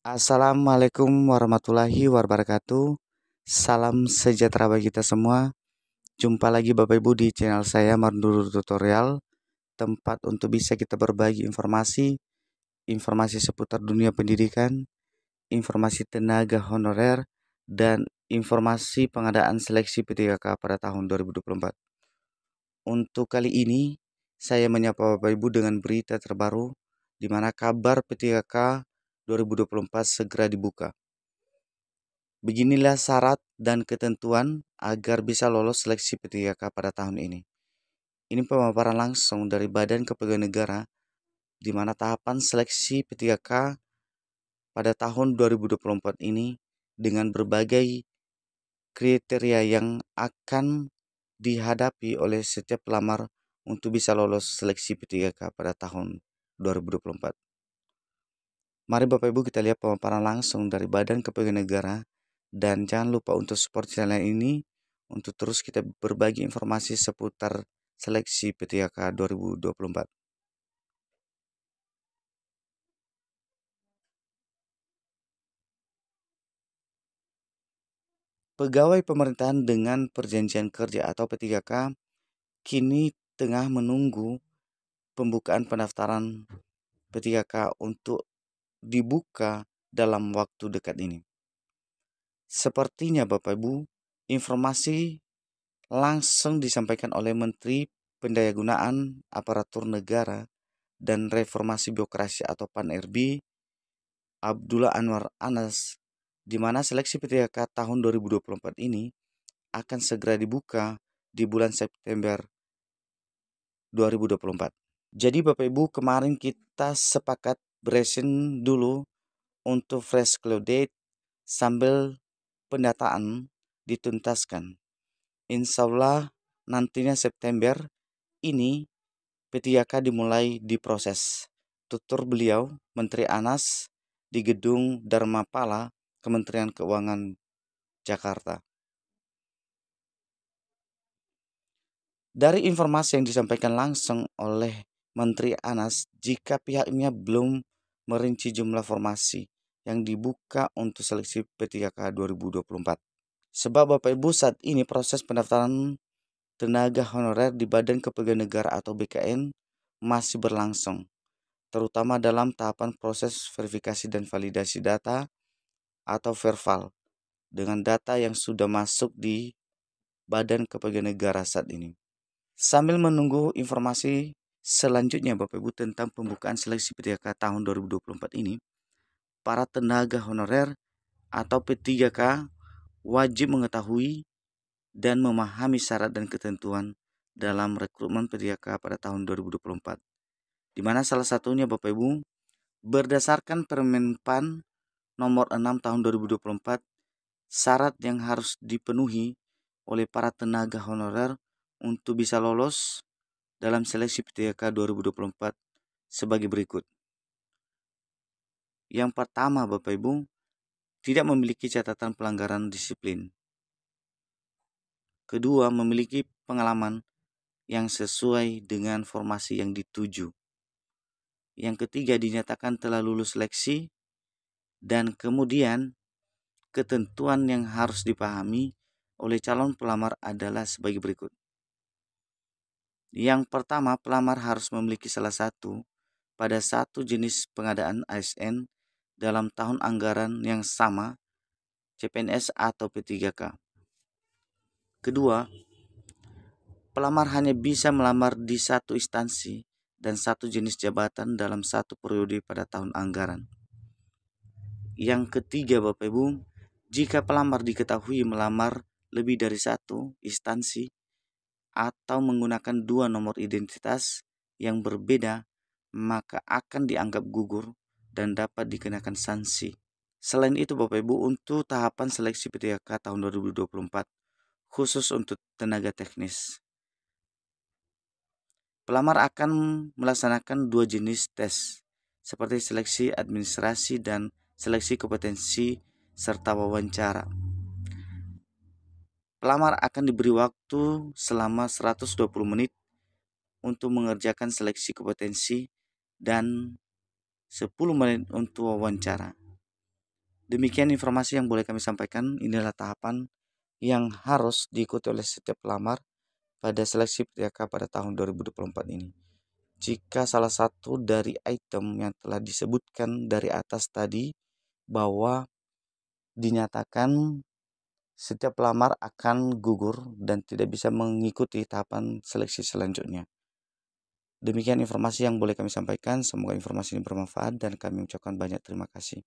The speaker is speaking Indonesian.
Assalamualaikum warahmatullahi wabarakatuh. Salam sejahtera bagi kita semua. Jumpa lagi Bapak Ibu di channel saya Marndur Tutorial, tempat untuk bisa kita berbagi informasi seputar dunia pendidikan, informasi tenaga honorer, dan informasi pengadaan seleksi P3K pada tahun 2024. Untuk kali ini, saya menyapa Bapak Ibu dengan berita terbaru di mana kabar P3K 2024 segera dibuka. Beginilah syarat dan ketentuan agar bisa lolos seleksi P3K pada tahun ini. Ini pemaparan langsung dari Badan Kepegawaian Negara di mana tahapan seleksi P3K pada tahun 2024 ini dengan berbagai kriteria yang akan dihadapi oleh setiap pelamar untuk bisa lolos seleksi P3K pada tahun 2024. Mari Bapak Ibu kita lihat pemaparan langsung dari Badan Kepegawaian Negara. Dan jangan lupa untuk support channel ini untuk terus kita berbagi informasi seputar seleksi P3K 2024. Pegawai pemerintahan dengan perjanjian kerja atau P3K kini tengah menunggu pembukaan pendaftaran P3K untuk dibuka dalam waktu dekat ini. Sepertinya Bapak Ibu, informasi langsung disampaikan oleh Menteri Pendayagunaan Aparatur Negara dan Reformasi Birokrasi atau PAN-RB Abdullah Anwar Anas, di mana seleksi P3K tahun 2024 ini akan segera dibuka di bulan September 2024. Jadi Bapak Ibu, kemarin kita sepakat beresin dulu untuk fresh cloud date sambil pendataan dituntaskan. Insya Allah nantinya September ini P3K dimulai diproses. Tutur beliau, Menteri Anas, di Gedung Dharmapala, Kementerian Keuangan, Jakarta. Dari informasi yang disampaikan langsung oleh Menteri Anas, jika pihaknya belum merinci jumlah formasi yang dibuka untuk seleksi P3K 2024. Sebab Bapak Ibu saat ini proses pendaftaran tenaga honorer di Badan Kepegawaian Negara atau BKN masih berlangsung, terutama dalam tahapan proses verifikasi dan validasi data atau verval dengan data yang sudah masuk di Badan Kepegawaian Negara saat ini. Sambil menunggu informasi selanjutnya Bapak Ibu tentang pembukaan seleksi P3K tahun 2024 ini, para tenaga honorer atau P3K wajib mengetahui dan memahami syarat dan ketentuan dalam rekrutmen P3K pada tahun 2024. Di mana salah satunya Bapak Ibu, berdasarkan Permen PAN nomor 6 tahun 2024, syarat yang harus dipenuhi oleh para tenaga honorer untuk bisa lolos dalam seleksi P3K 2024 sebagai berikut. Yang pertama Bapak Ibu, tidak memiliki catatan pelanggaran disiplin. Kedua, memiliki pengalaman yang sesuai dengan formasi yang dituju. Yang ketiga, dinyatakan telah lulus seleksi. Dan kemudian, ketentuan yang harus dipahami oleh calon pelamar adalah sebagai berikut. Yang pertama, pelamar harus memiliki salah satu pada satu jenis pengadaan ASN dalam tahun anggaran yang sama, CPNS atau P3K. Kedua, pelamar hanya bisa melamar di satu instansi dan satu jenis jabatan dalam satu periode pada tahun anggaran. Yang ketiga Bapak Ibu, jika pelamar diketahui melamar lebih dari satu instansi atau menggunakan dua nomor identitas yang berbeda, maka akan dianggap gugur dan dapat dikenakan sanksi. Selain itu Bapak Ibu, untuk tahapan seleksi P3K tahun 2024, khusus untuk tenaga teknis, pelamar akan melaksanakan dua jenis tes, seperti seleksi administrasi dan seleksi kompetensi serta wawancara. Pelamar akan diberi waktu selama 120 menit untuk mengerjakan seleksi kompetensi dan 10 menit untuk wawancara. Demikian informasi yang boleh kami sampaikan. Inilah tahapan yang harus diikuti oleh setiap pelamar pada seleksi PTK pada tahun 2024 ini. Jika salah satu dari item yang telah disebutkan dari atas tadi bahwa dinyatakan setiap pelamar akan gugur dan tidak bisa mengikuti tahapan seleksi selanjutnya. Demikian informasi yang boleh kami sampaikan. Semoga informasi ini bermanfaat dan kami ucapkan banyak terima kasih.